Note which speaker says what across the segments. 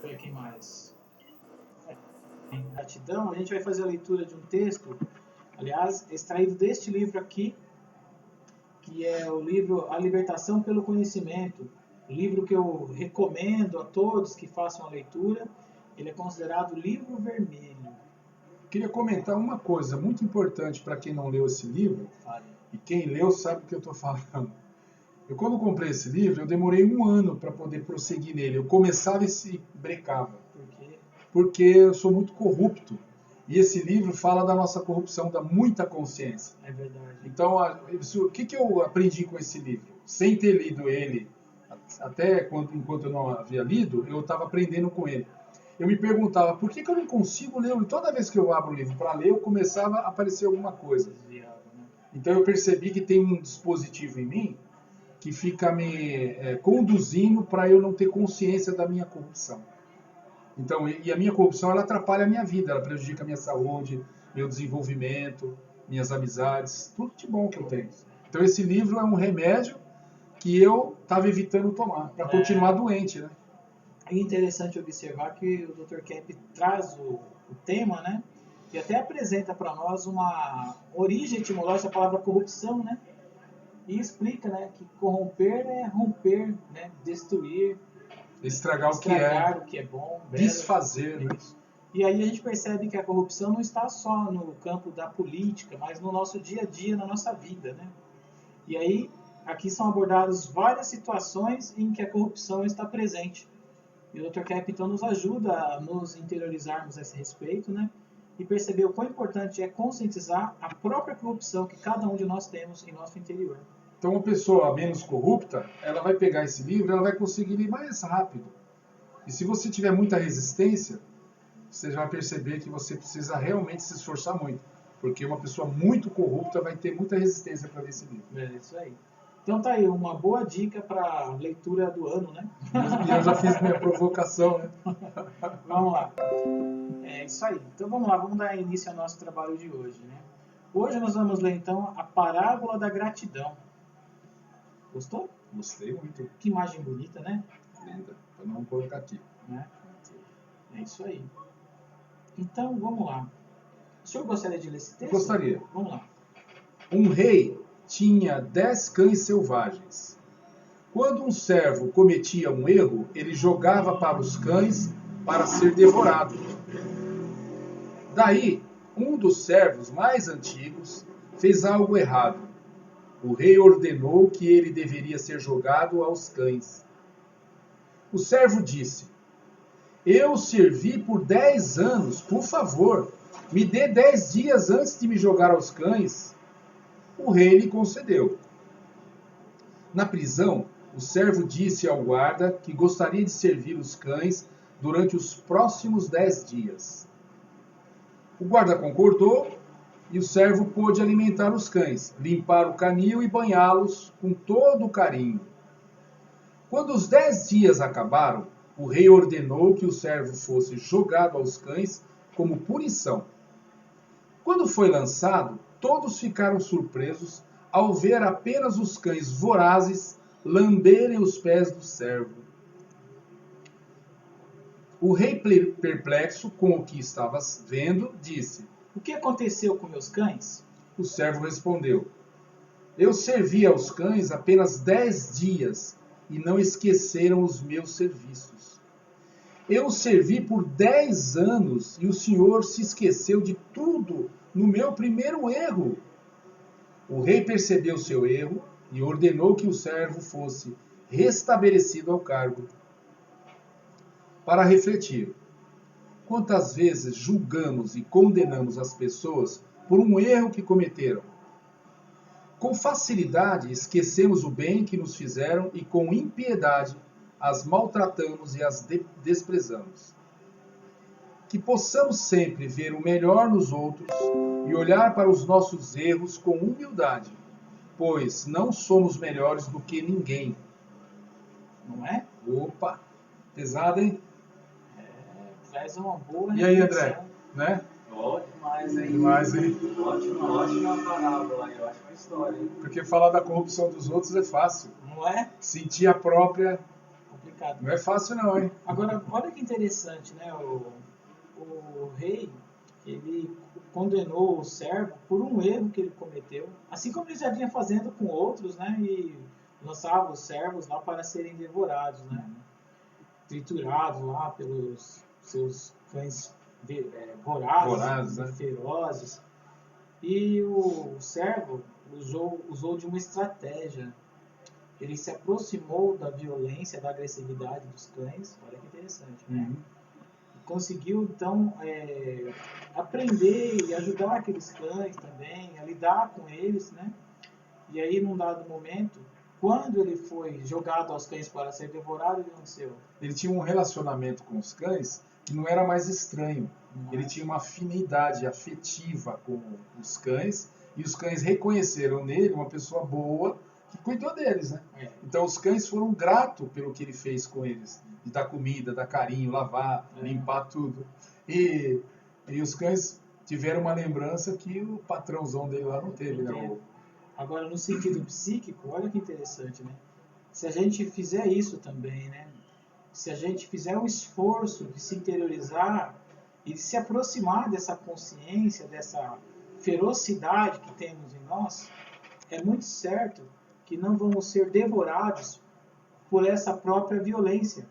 Speaker 1: ver quem mais. Gratidão, a gente vai fazer a leitura de um texto, aliás, extraído deste livro aqui, que é o livro A Libertação pelo Conhecimento, livro que eu recomendo a todos que façam a leitura. Ele é considerado livro vermelho.
Speaker 2: Queria comentar uma coisa muito importante para quem não leu esse livro, e quem leu sabe o que eu estou falando. Eu, quando comprei esse livro, eu demorei 1 ano para poder prosseguir nele. Eu começava e se brecava.
Speaker 1: Por quê?
Speaker 2: Porque eu sou muito corrupto. E esse livro fala da nossa corrupção, da muita consciência.
Speaker 1: É verdade.
Speaker 2: Então, o que eu aprendi com esse livro? Sem ter lido ele, até enquanto eu não havia lido, eu estava aprendendo com ele. Eu me perguntava, por que eu não consigo ler? E toda vez que eu abro o livro para ler, eu começava a aparecer alguma coisa. Então eu percebi que tem um dispositivo em mim que fica me conduzindo para eu não ter consciência da minha corrupção. Então, e a minha corrupção, ela atrapalha a minha vida, ela prejudica a minha saúde, meu desenvolvimento, minhas amizades, tudo de bom que eu tenho. Então esse livro é um remédio que eu estava evitando tomar, para continuar doente, né?
Speaker 1: É interessante observar que o Dr. Kemp traz o tema, né? E até apresenta para nós uma origem etimológica da palavra corrupção, né? E explica, né, que corromper é romper, né? Destruir,
Speaker 2: estragar
Speaker 1: o que é bom,
Speaker 2: desfazer, né?
Speaker 1: E aí a gente percebe que a corrupção não está só no campo da política, mas no nosso dia a dia, na nossa vida, né? E aí aqui são abordadas várias situações em que a corrupção está presente. E o Dr. Kemp então nos ajuda a nos interiorizarmos a esse respeito, né? E perceber o quão importante é conscientizar a própria corrupção que cada um de nós temos em nosso interior.
Speaker 2: Então, uma pessoa menos corrupta, ela vai pegar esse livro, ela vai conseguir ler mais rápido. E se você tiver muita resistência, você já vai perceber que você precisa realmente se esforçar muito. Porque uma pessoa muito corrupta vai ter muita resistência para ler esse livro.
Speaker 1: É isso aí. Então tá aí, uma boa dica para a leitura do ano, né?
Speaker 2: E eu já fiz minha provocação, né?
Speaker 1: Vamos lá. É isso aí. Então vamos lá, vamos dar início ao nosso trabalho de hoje, né? Hoje nós vamos ler então a parábola da gratidão. Gostou?
Speaker 2: Gostei muito.
Speaker 1: Que imagem bonita, né?
Speaker 2: Linda. Então vamos colocar aqui.
Speaker 1: Né? É isso aí. Então vamos lá. O senhor gostaria de ler esse texto?
Speaker 2: Gostaria.
Speaker 1: Vamos lá.
Speaker 2: Um rei tinha 10 cães selvagens. Quando um servo cometia um erro, ele jogava para os cães para ser devorado. Daí, um dos servos mais antigos fez algo errado. O rei ordenou que ele deveria ser jogado aos cães. O servo disse: eu servi por 10 anos, por favor, me dê 10 dias antes de me jogar aos cães. O rei lhe concedeu. Na prisão, o servo disse ao guarda que gostaria de servir os cães durante os próximos 10 dias. O guarda concordou e o servo pôde alimentar os cães, limpar o canil e banhá-los com todo o carinho. Quando os 10 dias acabaram, o rei ordenou que o servo fosse jogado aos cães como punição. Quando foi lançado, todos ficaram surpresos ao ver apenas os cães vorazes lamberem os pés do servo. O rei, perplexo com o que estava vendo, disse:
Speaker 1: o que aconteceu com meus cães?
Speaker 2: O servo respondeu: eu servi aos cães apenas 10 dias e não esqueceram os meus serviços. Eu os servi por 10 anos e o senhor se esqueceu de tudo no meu primeiro erro. O rei percebeu seu erro e ordenou que o servo fosse restabelecido ao cargo. Para refletir, quantas vezes julgamos e condenamos as pessoas por um erro que cometeram? Com facilidade esquecemos o bem que nos fizeram e com impiedade as maltratamos e as desprezamos. Que possamos sempre ver o melhor nos outros e olhar para os nossos erros com humildade, pois não somos melhores do que ninguém.
Speaker 1: Não é?
Speaker 2: Opa, pesado, hein?
Speaker 1: Traz uma boa
Speaker 2: E aí, André? Né?
Speaker 3: Ótimo demais, hein?
Speaker 2: Demais, hein?
Speaker 3: Ótima parábola, ótima história, hein?
Speaker 2: Porque falar da corrupção dos outros é fácil.
Speaker 1: Não é?
Speaker 2: Sentir a própria
Speaker 1: complicado.
Speaker 2: Não é fácil não, hein?
Speaker 1: Agora, olha que interessante, né? O rei, ele condenou o servo por um erro que ele cometeu, assim como ele já vinha fazendo com outros, né? E lançava os servos lá para serem devorados, né? Triturados lá pelos seus cães vorazes,
Speaker 2: Vorazes, né?
Speaker 1: ferozes. E o servo usou de uma estratégia. Ele se aproximou da violência, da agressividade dos cães. Olha que interessante, né?
Speaker 2: Uhum.
Speaker 1: Conseguiu então aprender e ajudar aqueles cães também a lidar com eles, né? E aí, num dado momento, quando ele foi jogado aos cães para ser devorado, o que aconteceu?
Speaker 2: Ele tinha um relacionamento com os cães que não era mais estranho. Ele tinha uma afinidade afetiva com os cães e os cães reconheceram nele uma pessoa boa que cuidou deles, né?
Speaker 1: É.
Speaker 2: Então os cães foram gratos pelo que ele fez com eles, de dar comida, dar carinho, lavar, limpar tudo. E os cães tiveram uma lembrança que o patrãozão dele lá não teve, né?
Speaker 1: Agora, no sentido psíquico, olha que interessante, né? Se a gente fizer isso também, né? Se a gente fizer um esforço de se interiorizar e de se aproximar dessa consciência, dessa ferocidade que temos em nós, é muito certo que não vamos ser devorados por essa própria violência.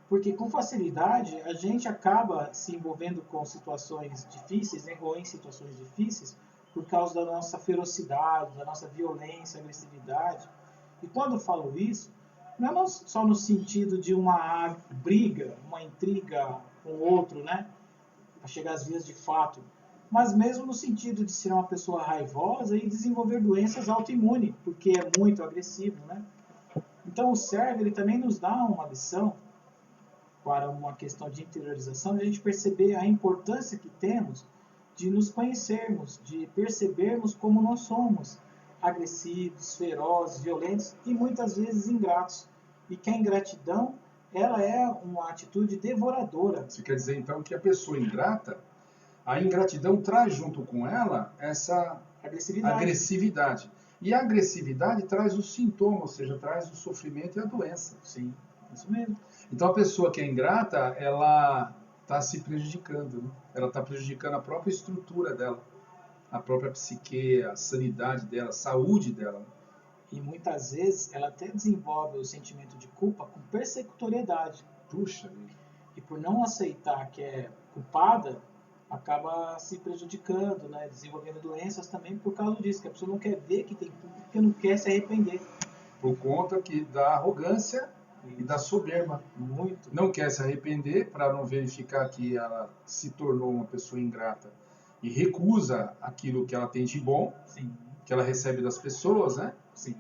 Speaker 1: Porque com facilidade a gente acaba se envolvendo com situações difíceis, né, ou em situações difíceis, por causa da nossa ferocidade, da nossa violência, agressividade. E quando eu falo isso, não é só no sentido de uma briga, uma intriga com o outro, né, para chegar às vias de fato, mas mesmo no sentido de ser uma pessoa raivosa e desenvolver doenças autoimunes, porque é muito agressivo, né? Então o servo ele também nos dá uma lição para uma questão de interiorização, de a gente perceber a importância que temos de nos conhecermos, de percebermos como nós somos agressivos, ferozes, violentos e muitas vezes ingratos. E que a ingratidão, ela é uma atitude devoradora.
Speaker 2: Isso quer dizer então que a pessoa ingrata, a ingratidão traz junto com ela essa agressividade. E a agressividade traz o sintoma, ou seja, traz o sofrimento e a doença.
Speaker 1: Sim, isso mesmo.
Speaker 2: Então a pessoa que é ingrata, ela está se prejudicando, né? Ela está prejudicando a própria estrutura dela, a própria psique, a sanidade dela, a saúde dela.
Speaker 1: E muitas vezes ela até desenvolve o sentimento de culpa com persecutoriedade.
Speaker 2: Puxa.
Speaker 1: E por não aceitar que é culpada, acaba se prejudicando, né? Desenvolvendo doenças também por causa disso, que a pessoa não quer ver que tem culpa porque não quer se arrepender.
Speaker 2: Por conta da arrogância e da soberba.
Speaker 1: Muito.
Speaker 2: Não quer se arrepender para não verificar que ela se tornou uma pessoa ingrata e recusa aquilo que ela tem de bom,
Speaker 1: Sim.
Speaker 2: que ela recebe das pessoas, né?
Speaker 1: Sim.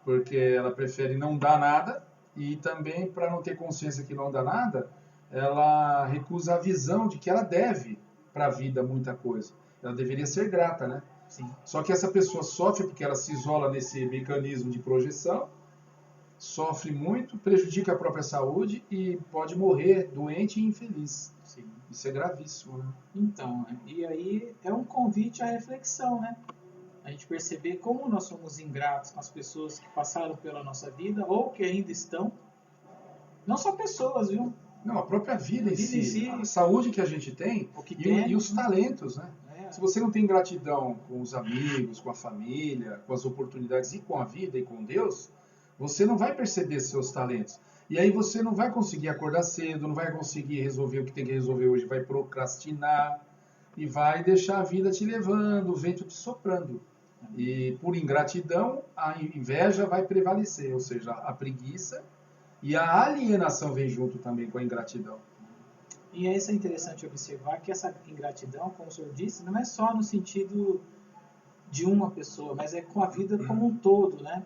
Speaker 2: Porque ela prefere não dar nada e também, para não ter consciência que não dá nada, ela recusa a visão de que ela deve para a vida muita coisa. Ela deveria ser grata, né?
Speaker 1: Sim.
Speaker 2: Só que essa pessoa sofre porque ela se isola nesse mecanismo de projeção, sofre muito, prejudica a própria saúde e pode morrer doente e infeliz.
Speaker 1: Sim.
Speaker 2: Isso é gravíssimo, né?
Speaker 1: Então, né? E aí é um convite à reflexão, né? A gente perceber como nós somos ingratos com as pessoas que passaram pela nossa vida ou que ainda estão. Não só pessoas, viu?
Speaker 2: Não, a própria vida em si, a saúde que a gente tem e os talentos, né?
Speaker 1: É.
Speaker 2: Se você não tem gratidão com os amigos, com a família, com as oportunidades e com a vida e com Deus, você não vai perceber seus talentos. E aí você não vai conseguir acordar cedo, não vai conseguir resolver o que tem que resolver hoje, vai procrastinar e vai deixar a vida te levando, o vento te soprando. E por ingratidão, a inveja vai prevalecer, ou seja, a preguiça e a alienação vem junto também com a ingratidão.
Speaker 1: E isso é interessante observar que essa ingratidão, como o senhor disse, não é só no sentido de uma pessoa, mas é com a vida como um todo, né?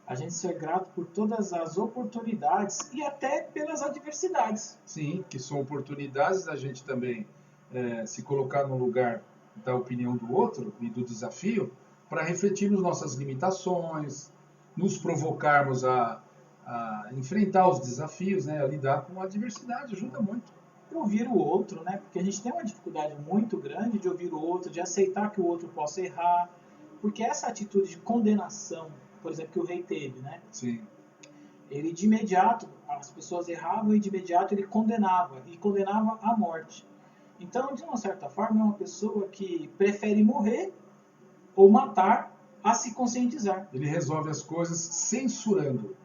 Speaker 1: A gente ser grato por todas as oportunidades e até pelas adversidades.
Speaker 2: Sim, que são oportunidades da gente também se colocar no lugar da opinião do outro e do desafio para refletir nas nossas limitações, nos provocarmos a enfrentar os desafios, né, a lidar com a adversidade, ajuda muito.
Speaker 1: Ouvir o outro, né? Porque a gente tem uma dificuldade muito grande de ouvir o outro, de aceitar que o outro possa errar, porque essa atitude de condenação, por exemplo, que o rei teve, né?
Speaker 2: Sim.
Speaker 1: ele de imediato, as pessoas erravam e de imediato ele condenava, e condenava à morte. Então, de uma certa forma, é uma pessoa que prefere morrer ou matar a se conscientizar.
Speaker 2: Ele resolve as coisas censurando.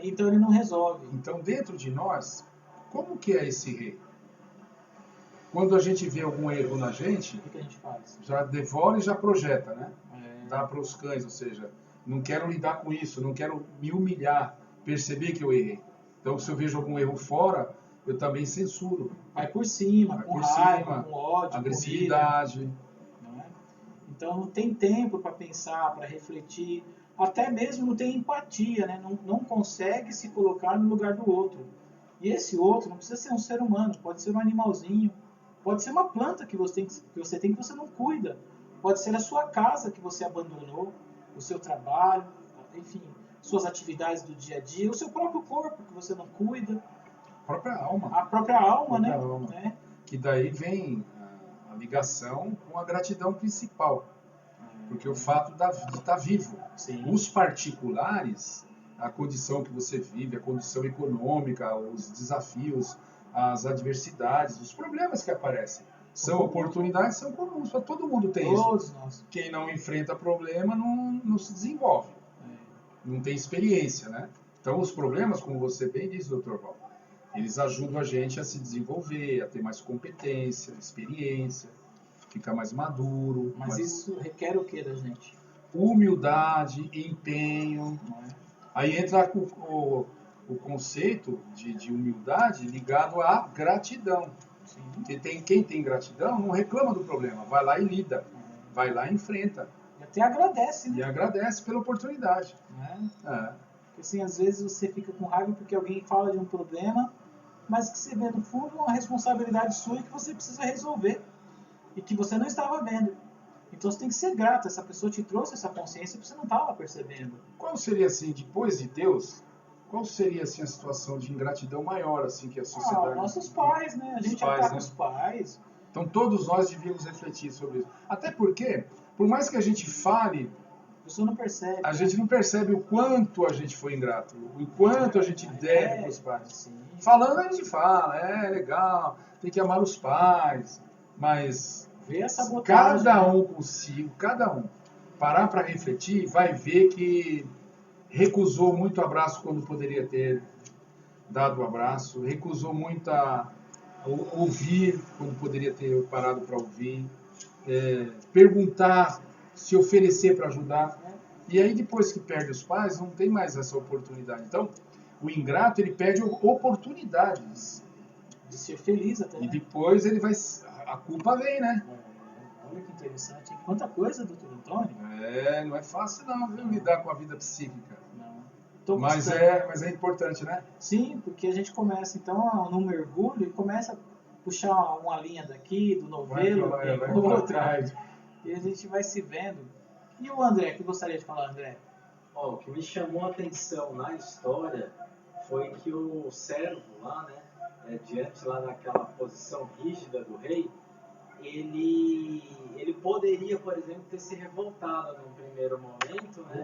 Speaker 1: Então ele não resolve.
Speaker 2: Então, dentro de nós, como que é esse rei? Quando a gente vê algum erro na gente,
Speaker 1: O que a gente faz?
Speaker 2: já devora e já projeta, né?
Speaker 1: É,
Speaker 2: Dá para os cães, ou seja, não quero lidar com isso, não quero me humilhar, perceber que eu errei. Então, se eu vejo algum erro fora, eu também censuro.
Speaker 1: vai por cima,
Speaker 2: Vai
Speaker 1: com
Speaker 2: por
Speaker 1: raiva,
Speaker 2: cima,
Speaker 1: com ódio, com ira,
Speaker 2: agressividade.
Speaker 1: não é? Então não tem tempo para pensar, para refletir, até mesmo não tem empatia, né? Não consegue se colocar no lugar do outro. E esse outro não precisa ser um ser humano, pode ser um animalzinho, pode ser uma planta que você tem que você não cuida, pode ser a sua casa que você abandonou, o seu trabalho, enfim, suas atividades do dia a dia, o seu próprio corpo que você não cuida,
Speaker 2: A própria alma.
Speaker 1: a própria alma,
Speaker 2: Própria
Speaker 1: né?
Speaker 2: alma.
Speaker 1: né?
Speaker 2: Que daí vem a ligação com a gratidão principal. Porque o fato de estar vivo.
Speaker 1: Sim.
Speaker 2: Os particulares, a condição que você vive, a condição econômica, os desafios, as adversidades, os problemas que aparecem. São oportunidades, são comuns. Todo mundo tem isso.
Speaker 1: Todos nós.
Speaker 2: Quem não enfrenta problema não se desenvolve. Não tem experiência, né? Então, os problemas, como você bem disse, Dr. Val, eles ajudam a gente a se desenvolver, a ter mais competência, experiência, ficar mais maduro.
Speaker 1: Mas isso requer o que da gente?
Speaker 2: Humildade, empenho.
Speaker 1: Não é?
Speaker 2: Aí entra o conceito de humildade ligado à gratidão.
Speaker 1: Sim.
Speaker 2: Quem tem gratidão não reclama do problema, vai lá e lida, vai lá e enfrenta.
Speaker 1: E até agradece, né?
Speaker 2: E agradece pela oportunidade.
Speaker 1: Não é?
Speaker 2: É.
Speaker 1: Porque assim, às vezes você fica com raiva porque alguém fala de um problema, mas que você vê no fundo uma responsabilidade sua que você precisa resolver e que você não estava vendo. Então você tem que ser grato, essa pessoa te trouxe essa consciência que você não estava percebendo.
Speaker 2: Qual seria assim, depois de Deus, qual seria assim a situação de ingratidão maior assim que a sociedade?
Speaker 1: Nossos pais, né? A gente
Speaker 2: pais,
Speaker 1: ataca
Speaker 2: né?
Speaker 1: os pais.
Speaker 2: Então todos nós devíamos refletir sobre isso. Até porque, por mais que a gente fale,
Speaker 1: A pessoa não percebe.
Speaker 2: a gente não percebe o quanto a gente foi ingrato, o quanto a gente deve para os pais.
Speaker 1: Sim.
Speaker 2: Falando a gente fala, é legal, tem que amar os pais, mas
Speaker 1: Vê a sabotagem.
Speaker 2: cada um consigo, cada um parar para refletir, vai ver que recusou muito abraço quando poderia ter dado o abraço, recusou muito a ouvir quando poderia ter parado para ouvir, perguntar, se oferecer para ajudar. E aí depois que perde os pais, não tem mais essa oportunidade. Então, o ingrato, ele perde oportunidades.
Speaker 1: De ser feliz até.
Speaker 2: E
Speaker 1: Né?
Speaker 2: depois ele vai, a culpa vem, né?
Speaker 1: Olha que interessante. Hein? Quanta coisa, doutor Antônio.
Speaker 2: Não é fácil não, viu, lidar com a vida psíquica.
Speaker 1: Não. Tô
Speaker 2: Mas
Speaker 1: gostando.
Speaker 2: mas é importante, né?
Speaker 1: Sim, porque a gente começa então no mergulho e começa a puxar uma linha daqui, do novelo,
Speaker 2: vai
Speaker 1: tem
Speaker 2: pra
Speaker 1: outra,
Speaker 2: trás.
Speaker 1: e a gente vai se vendo. E o André, o que gostaria de falar, André?
Speaker 3: Ó, o que me chamou a atenção na história foi que o servo lá, né, diante lá daquela posição rígida do rei, ele poderia, por exemplo, ter se revoltado num primeiro momento, né?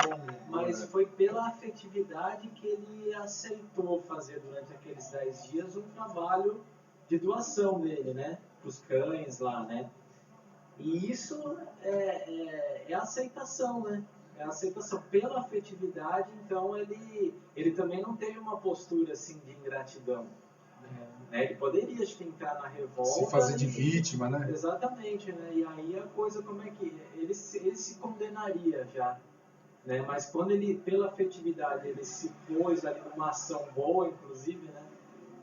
Speaker 3: Mas foi pela afetividade que ele aceitou fazer durante aqueles 10 dias um trabalho de doação dele, né? Para os cães lá, né? E isso é aceitação, né? É aceitação pela afetividade, então ele também não teve uma postura assim de ingratidão. Né? Ele poderia, acho que, entrar na revolta.
Speaker 2: Se fazer de vítima, né?
Speaker 3: Exatamente, né? E aí a coisa, como é que... Ele se condenaria já. Né? Mas quando ele, pela afetividade, ele se pôs ali numa ação boa, inclusive, né?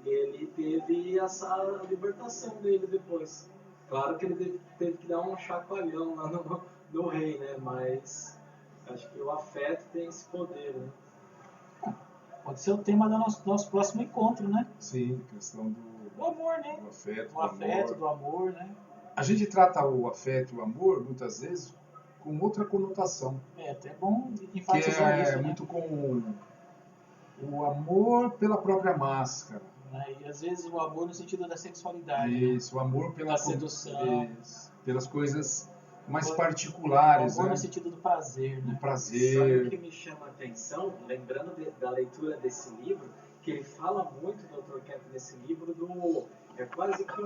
Speaker 3: Ele teve essa libertação dele depois. Claro que ele teve que dar um chacoalhão lá no rei, né? Mas acho que o afeto tem esse poder, né?
Speaker 1: Pode ser o tema do nosso próximo encontro, né?
Speaker 2: Sim, questão
Speaker 1: Do amor, né?
Speaker 2: do afeto,
Speaker 1: O afeto, do amor, né?
Speaker 2: A gente trata o afeto e o amor, muitas vezes, com outra conotação.
Speaker 1: É até bom
Speaker 2: Que
Speaker 1: enfatizar isso, né?
Speaker 2: muito com o amor pela própria máscara.
Speaker 1: Né? E às vezes o amor no sentido da sexualidade. Né?
Speaker 2: Isso, o amor pela
Speaker 1: Da sedução.
Speaker 2: Isso, pelas coisas mais
Speaker 1: O
Speaker 2: particulares,
Speaker 1: amor
Speaker 2: né?
Speaker 1: no sentido do prazer,
Speaker 2: Do
Speaker 1: né?
Speaker 3: Sabe o
Speaker 2: prazer.
Speaker 3: que me chama a atenção, lembrando da leitura desse livro, que ele fala muito, Dr. Kemp, nesse livro, é quase que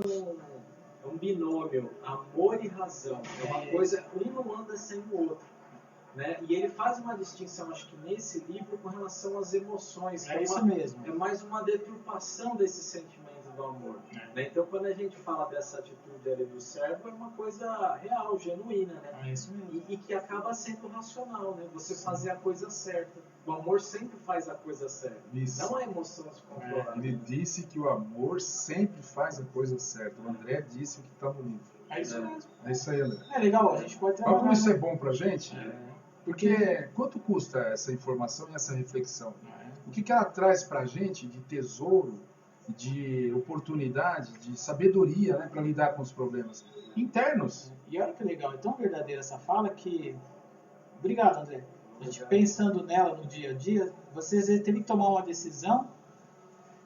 Speaker 3: um binômio, amor e razão. É uma coisa, um não anda sem o outro. Né? E ele faz uma distinção, acho que nesse livro, com relação às emoções.
Speaker 1: É isso mesmo.
Speaker 3: É mais uma deturpação desse sentimento do amor. Né? Então, quando a gente fala dessa atitude ali do servo, é uma coisa real, genuína, né?
Speaker 1: É isso mesmo.
Speaker 3: E que acaba sendo racional, né? Você fazer a coisa certa. O amor sempre faz a coisa certa.
Speaker 2: Isso.
Speaker 3: Não a emoção se controlar.
Speaker 2: Ele disse que o amor sempre faz a coisa certa. O André disse o que está no livro.
Speaker 1: É isso mesmo.
Speaker 2: É isso aí, André.
Speaker 1: É legal, a gente pode
Speaker 2: Olha
Speaker 1: trabalhar.
Speaker 2: como isso é bom pra gente.
Speaker 1: É.
Speaker 2: Porque quanto custa essa informação e essa reflexão? O que ela traz pra gente de tesouro, de oportunidade, de sabedoria, né, para lidar com os problemas internos?
Speaker 1: E olha que legal, é tão verdadeira essa fala que... Obrigado, André. A gente pensando nela no dia a dia, você às vezes teve que tomar uma decisão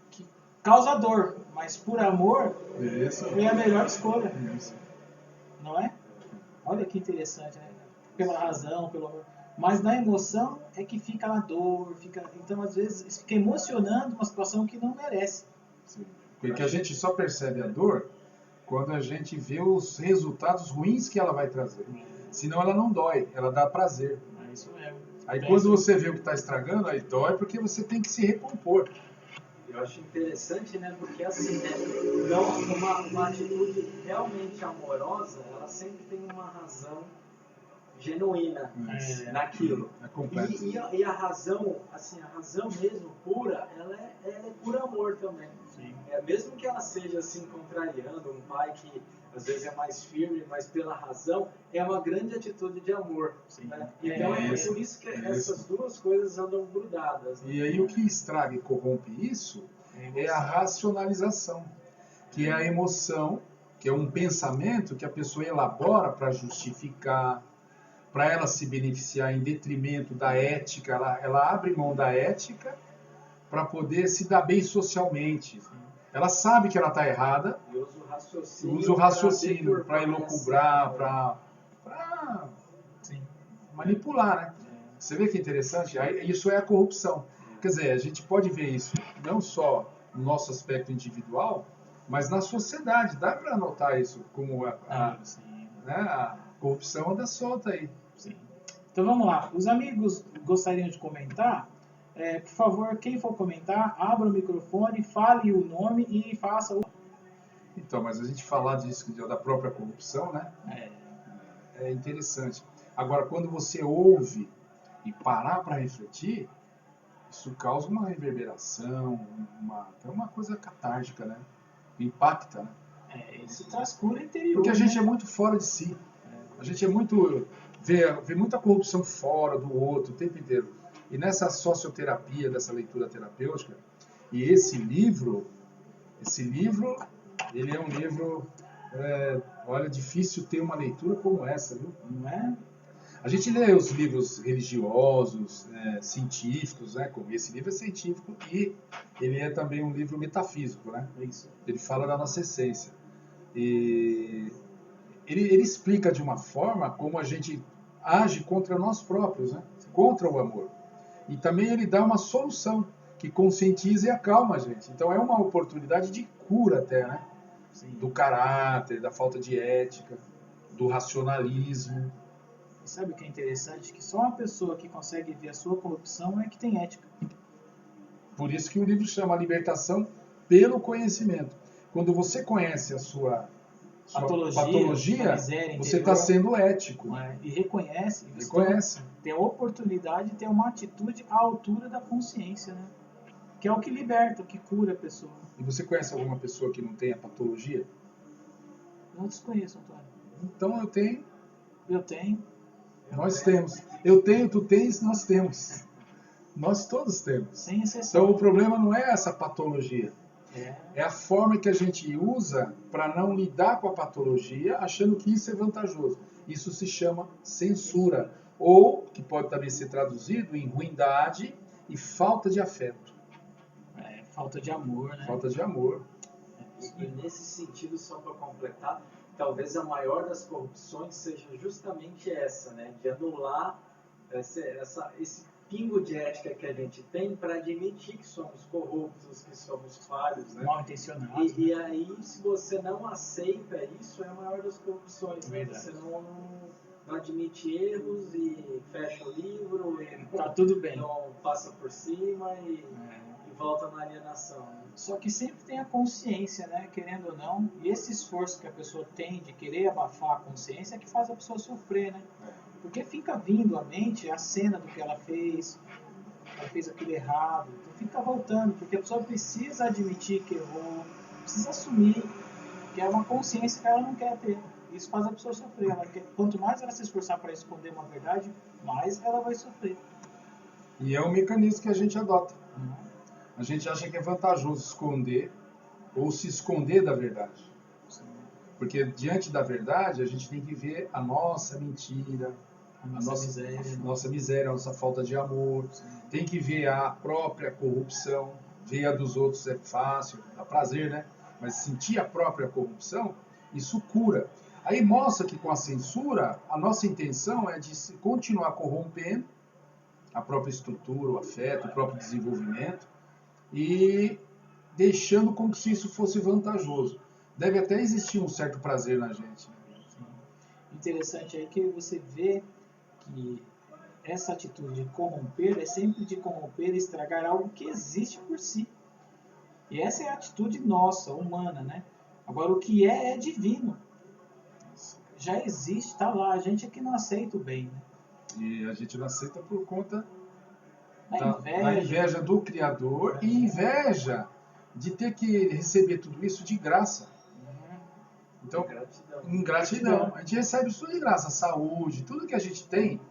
Speaker 1: que causa dor, mas por amor
Speaker 2: Isso.
Speaker 1: foi a melhor escolha,
Speaker 2: Isso.
Speaker 1: não é? Olha que interessante, né? Pela razão, pelo amor. Mas na emoção é que fica a dor, então às vezes fica emocionando uma situação que não merece.
Speaker 2: Sim. Porque a gente só percebe a dor quando a gente vê os resultados ruins que ela vai trazer. Senão ela não dói, ela dá prazer.
Speaker 1: É isso mesmo.
Speaker 2: Aí quando você vê o que está estragando, aí dói porque você tem que se recompor.
Speaker 3: Eu acho interessante, né? Porque assim, né? Então, uma atitude realmente amorosa, ela sempre tem uma razão genuína naquilo.
Speaker 2: É completo.
Speaker 3: E a razão, assim, a razão mesmo pura, ela é por amor também.
Speaker 1: Sim.
Speaker 3: Mesmo que ela seja assim contrariando um pai que às vezes é mais firme, mas pela razão, é uma grande atitude de amor. Né? Então é por isso que essas duas coisas andam grudadas. Né?
Speaker 2: E aí o que estraga e corrompe isso é a racionalização, que é a emoção, que é um pensamento que a pessoa elabora para justificar, para ela se beneficiar em detrimento da ética, ela abre mão da ética para poder se dar bem socialmente. Ela sabe que ela está errada,
Speaker 3: E
Speaker 2: usa o raciocínio para elocubrar, para manipular, né? Você vê que interessante? Isso é a corrupção. Quer dizer, a gente pode ver isso não só no nosso aspecto individual, mas na sociedade. Dá para notar isso como a corrupção anda solta aí.
Speaker 1: Sim. Então vamos lá. Os amigos gostariam de comentar? Por favor, quem for comentar, abra o microfone, fale o nome e faça o...
Speaker 2: Então, mas a gente falar disso, da própria corrupção, né? É interessante. Agora, quando você ouve e parar para refletir, isso causa uma reverberação, até uma coisa catártica, né? Impacta, né?
Speaker 1: Isso traz cura interior.
Speaker 2: Porque a gente
Speaker 1: né?
Speaker 2: é muito fora de si. A gente é muito... Vê muita corrupção fora do outro o tempo inteiro. E nessa socioterapia, dessa leitura terapêutica, e esse livro, ele é um livro, olha, difícil ter uma leitura como essa, viu?
Speaker 1: Não é?
Speaker 2: A gente lê os livros religiosos, científicos, né? Como esse livro é científico e ele é também um livro metafísico, né?
Speaker 1: Isso.
Speaker 2: Ele fala da nossa essência. E ele explica de uma forma como a gente age contra nós próprios, né? Contra o amor. E também ele dá uma solução que conscientiza e acalma a gente. Então é uma oportunidade de cura até, né?
Speaker 1: Sim.
Speaker 2: Do caráter, da falta de ética, do racionalismo.
Speaker 1: E sabe o que é interessante? Que só uma pessoa que consegue ver a sua corrupção é que tem ética.
Speaker 2: Por isso que o livro chama Libertação pelo Conhecimento. Quando você conhece a sua patologia,
Speaker 1: miséria
Speaker 2: você está sendo ético.
Speaker 1: E reconhece.
Speaker 2: Reconhece.
Speaker 1: Tem a oportunidade de ter uma atitude à altura da consciência, né? Que é o que liberta, o que cura a pessoa.
Speaker 2: E você conhece alguma pessoa que não tenha patologia?
Speaker 1: Não desconheço, Antônio.
Speaker 2: Então eu tenho.
Speaker 1: Eu tenho.
Speaker 2: Nós temos. Eu tenho, tu tens, nós temos. Nós todos temos.
Speaker 1: Sem exceção.
Speaker 2: Então o problema não é essa patologia.
Speaker 1: É
Speaker 2: a forma que a gente usa para não lidar com a patologia, achando que isso é vantajoso. Isso se chama censura. Ou, que pode também ser traduzido em ruindade e falta de afeto.
Speaker 1: Falta de amor, né?
Speaker 2: Falta de amor.
Speaker 3: E nesse sentido, só para completar, talvez a maior das corrupções seja justamente essa, né? De anular esse pingo de ética que a gente tem para admitir que somos corruptos, que somos falhos, né?
Speaker 1: Mal intencionados.
Speaker 3: E aí, se você não aceita isso, é a maior das corrupções, né?
Speaker 1: Verdade.
Speaker 3: Você não admite erros e fecha o livro e
Speaker 1: Tá tudo bem.
Speaker 3: não passa por cima e volta na alienação. Né?
Speaker 1: Só que sempre tem a consciência, né? Querendo ou não, e esse esforço que a pessoa tem de querer abafar a consciência é que faz a pessoa sofrer, né? Porque fica vindo à mente a cena do que ela fez aquilo errado, então fica voltando, porque a pessoa precisa admitir que errou, precisa assumir que é uma consciência que ela não quer ter. Isso faz a pessoa sofrer. Quanto mais ela se esforçar para esconder uma verdade, mais ela vai sofrer.
Speaker 2: E é um mecanismo que a gente adota. A gente acha que é vantajoso esconder ou se esconder da verdade. Porque diante da verdade, a gente tem que ver a nossa mentira, a nossa miséria, a nossa falta de amor. Sim. Tem que ver a própria corrupção. Ver a dos outros é fácil, dá prazer, né? Mas sentir a própria corrupção, isso cura. Aí mostra que com a censura, a nossa intenção é de continuar corrompendo a própria estrutura, o afeto, o próprio desenvolvimento e deixando como se isso fosse vantajoso. Deve até existir um certo prazer na gente.
Speaker 1: Interessante aí que você vê que essa atitude de corromper é sempre de corromper e estragar algo que existe por si. E essa é a atitude nossa, humana, né? Agora, o que é divino. Já existe, está lá. A gente é que não aceita o bem. Né?
Speaker 2: E a gente não aceita por conta
Speaker 1: da
Speaker 2: inveja do Criador e inveja de ter que receber tudo isso de graça. Então, ingratidão. A gente recebe isso de graça. Saúde, tudo que a gente tem,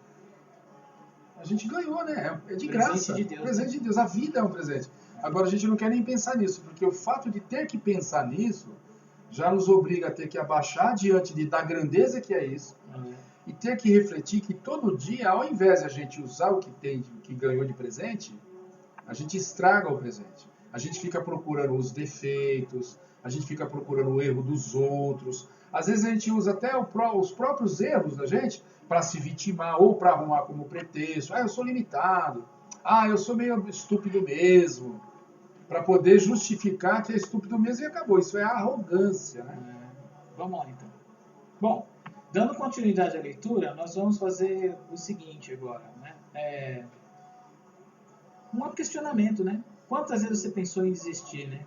Speaker 2: a gente ganhou, né? É de graça.
Speaker 1: De Deus,
Speaker 2: presente de Deus. A vida é um presente. Agora, a gente não quer nem pensar nisso, porque o fato de ter que pensar nisso já nos obriga a ter que abaixar diante da grandeza que é isso e ter que refletir que todo dia, ao invés de a gente usar o que tem, o que ganhou de presente, a gente estraga o presente. A gente fica procurando os defeitos, a gente fica procurando o erro dos outros. Às vezes a gente usa até os próprios erros da gente para se vitimar ou para arrumar como pretexto. Eu sou limitado. Eu sou meio estúpido mesmo. Para poder justificar que é estúpido mesmo e acabou. Isso é arrogância, né?
Speaker 1: Vamos lá, então. Bom, dando continuidade à leitura, nós vamos fazer o seguinte agora, né? Um questionamento, né? Quantas vezes você pensou em desistir, né?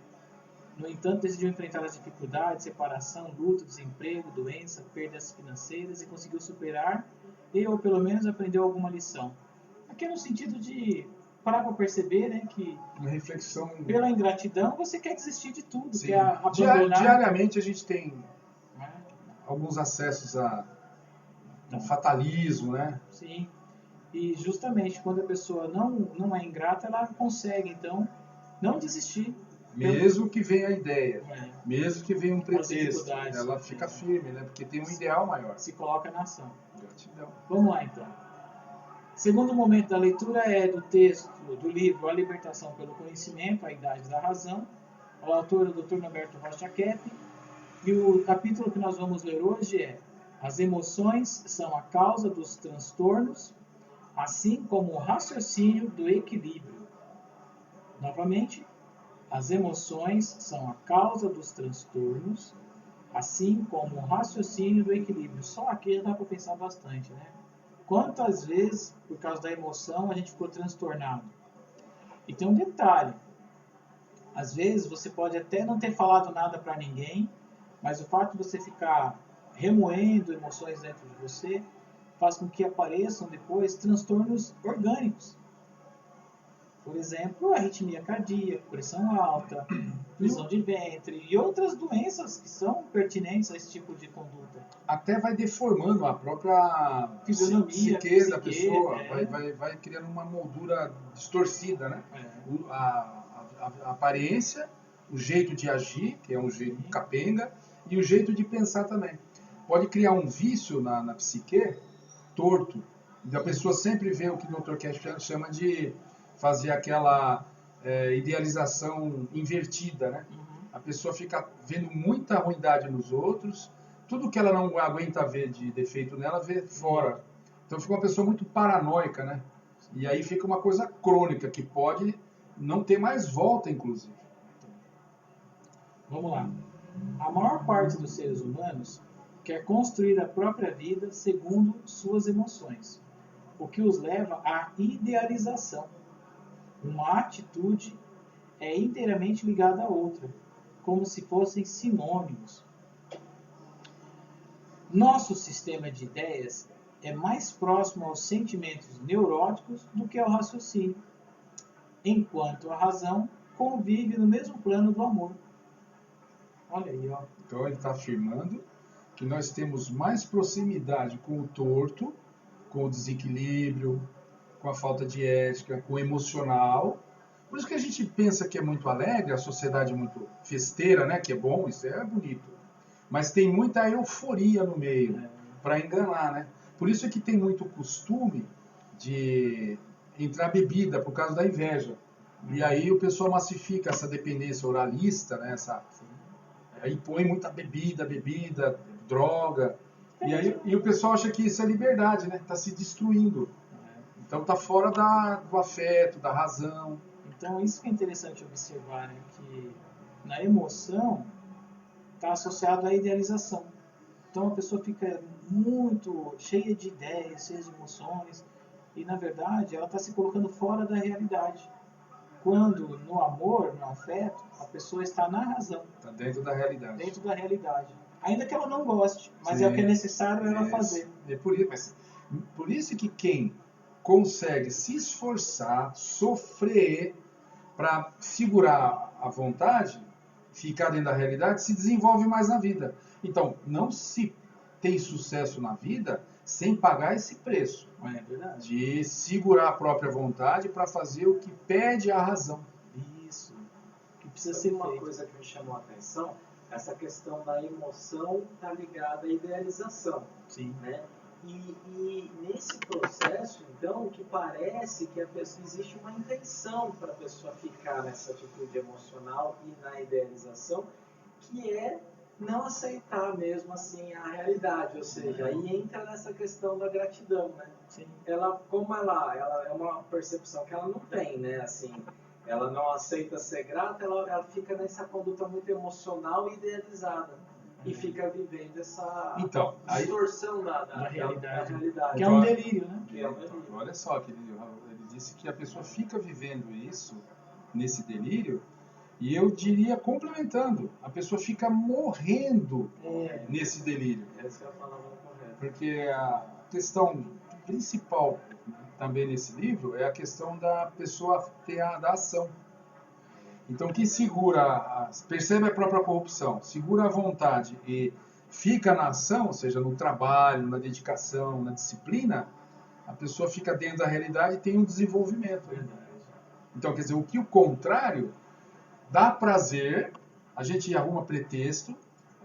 Speaker 1: No entanto, decidiu enfrentar as dificuldades, separação, luto, desemprego, doença, perdas financeiras e conseguiu superar ou pelo menos aprendeu alguma lição. Aqui é no sentido de parar para perceber, né, que
Speaker 2: uma reflexão
Speaker 1: pela ingratidão você quer desistir de tudo,
Speaker 2: Sim.
Speaker 1: quer abandonar.
Speaker 2: Diariamente a gente tem alguns acessos a fatalismo, né?
Speaker 1: Sim. E justamente quando a pessoa não é ingrata, ela consegue então não desistir.
Speaker 2: Mesmo que venha a ideia, mesmo que venha um pretexto, ela fica firme, né? Porque tem um ideal maior.
Speaker 1: Se coloca na ação.
Speaker 2: Gratidão.
Speaker 1: Vamos lá então. Segundo momento da leitura é do texto do livro A Libertação pelo Conhecimento, A Idade da Razão. O autor é o Dr. Norberto Rocha Kepp. E o capítulo que nós vamos ler hoje é: As emoções são a causa dos transtornos, assim como o raciocínio do equilíbrio. Novamente, as emoções são a causa dos transtornos, assim como o raciocínio do equilíbrio. Só aqui já dá para pensar bastante, né? Quantas vezes, por causa da emoção, a gente ficou transtornado? E tem um detalhe. Às vezes, você pode até não ter falado nada para ninguém, mas o fato de você ficar remoendo emoções dentro de você faz com que apareçam depois transtornos orgânicos. Por exemplo, arritmia cardíaca, pressão alta, prisão de ventre e outras doenças que são pertinentes a esse tipo de conduta.
Speaker 2: Até vai deformando a própria psique da pessoa, vai criando uma moldura distorcida, né? A aparência, o jeito de agir, que é um jeito capenga, e o jeito de pensar também. Pode criar um vício na psique torto, e a pessoa sempre vê o que o Dr. Kepp chama de fazer aquela idealização invertida, né? a pessoa fica vendo muita ruindade nos outros, tudo que ela não aguenta ver de defeito nela, vê fora. Então fica uma pessoa muito paranoica, né? E aí fica uma coisa crônica, que pode não ter mais volta, inclusive.
Speaker 1: Vamos lá. A maior parte dos seres humanos quer construir a própria vida segundo suas emoções, o que os leva à idealização. Uma atitude é inteiramente ligada à outra, como se fossem sinônimos. Nosso sistema de ideias é mais próximo aos sentimentos neuróticos do que ao raciocínio, enquanto a razão convive no mesmo plano do amor. Olha aí, ó.
Speaker 2: Então ele está afirmando que nós temos mais proximidade com o torto, com o desequilíbrio, com a falta de ética, com o emocional. Por isso que a gente pensa que é muito alegre, a sociedade é muito festeira, né? Que é bom, isso é bonito. Mas tem muita euforia no meio, para enganar, né? Por isso é que tem muito costume de entrar bebida por causa da inveja. E aí o pessoal massifica essa dependência oralista, né? Aí põe muita bebida, droga. E o pessoal acha que isso é liberdade, né? Está se destruindo. Então está fora do afeto, da razão.
Speaker 1: Então isso que é interessante observar, né? Que na emoção está associado à idealização. Então a pessoa fica muito cheia de ideias, cheia de emoções, e na verdade ela está se colocando fora da realidade. Quando no amor, no afeto, a pessoa está na razão.
Speaker 2: Está dentro da realidade.
Speaker 1: Dentro da realidade. Ainda que ela não goste, mas sim, é o que é necessário ela fazer.
Speaker 2: É por isso que quem consegue se esforçar, sofrer para segurar a vontade, ficar dentro da realidade, se desenvolve mais na vida. Então, não se tem sucesso na vida sem pagar esse preço.
Speaker 1: É verdade.
Speaker 2: De segurar a própria vontade para fazer o que pede a razão.
Speaker 1: Isso. Que precisa ser
Speaker 3: uma
Speaker 1: feito.
Speaker 3: coisa que me chamou a atenção, essa questão da emoção está ligada à idealização.
Speaker 1: Sim.
Speaker 3: Né? E nesse processo, então, o que parece que existe uma intenção para a pessoa ficar nessa atitude emocional e na idealização, que é não aceitar mesmo assim a realidade, ou seja, aí entra nessa questão da gratidão, né?
Speaker 1: Sim.
Speaker 3: Ela é uma percepção que ela não tem, né? Assim, ela não aceita ser grata, ela fica nessa conduta muito emocional e idealizada. E fica vivendo essa distorção da realidade.
Speaker 1: Que é um delírio, né?
Speaker 2: Que é um delírio. Olha só, que ele disse que a pessoa fica vivendo isso, nesse delírio, e eu diria, complementando, a pessoa fica morrendo nesse delírio.
Speaker 3: Essa é a palavra correta.
Speaker 2: Porque a questão principal também nesse livro é a questão da pessoa da ação. Então, quem segura, percebe a própria corrupção, segura a vontade e fica na ação, ou seja, no trabalho, na dedicação, na disciplina, a pessoa fica dentro da realidade e tem um desenvolvimento. Então, quer dizer, o que o contrário dá prazer, a gente arruma pretexto,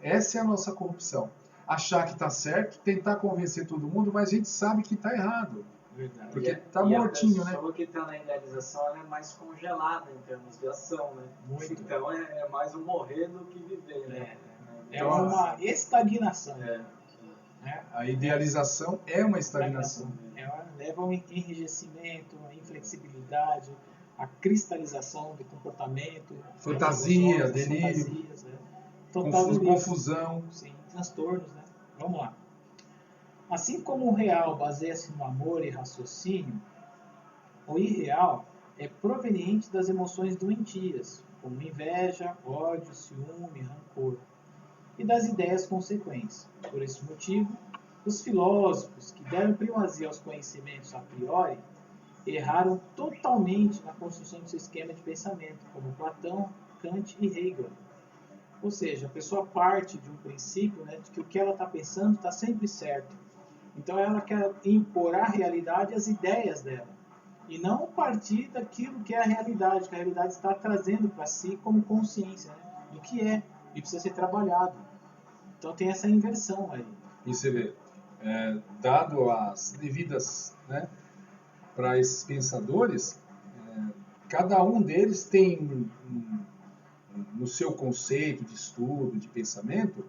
Speaker 2: essa é a nossa corrupção. Achar que está certo, tentar convencer todo mundo, mas a gente sabe que está errado.
Speaker 1: Verdade.
Speaker 2: Porque está mortinho, né?
Speaker 3: A pessoa que está na idealização ela é mais congelada em termos de ação, né?
Speaker 1: Muito.
Speaker 3: Então é mais um morrer do que viver, né?
Speaker 1: É uma estagnação.
Speaker 2: A idealização é uma estagnação.
Speaker 1: Ela leva ao enrijecimento, à inflexibilidade, à cristalização do comportamento.
Speaker 2: Fantasia, delírio. Confusão.
Speaker 1: Sim, transtornos, né? Vamos lá. Assim como o real baseia-se no amor e raciocínio, o irreal é proveniente das emoções doentias, como inveja, ódio, ciúme, rancor, e das ideias consequentes. Por esse motivo, os filósofos que deram primazia aos conhecimentos a priori erraram totalmente na construção do seu esquema de pensamento, como Platão, Kant e Hegel. Ou seja, a pessoa parte de um princípio, né, de que o que ela está pensando está sempre certo. Então ela quer impor à realidade as ideias dela. E não partir daquilo que é a realidade, que a realidade está trazendo para si como consciência, né, do que é e precisa ser trabalhado. Então tem essa inversão aí.
Speaker 2: E você vê, dado as devidas, né, para esses pensadores, cada um deles tem no seu conceito de estudo, de pensamento,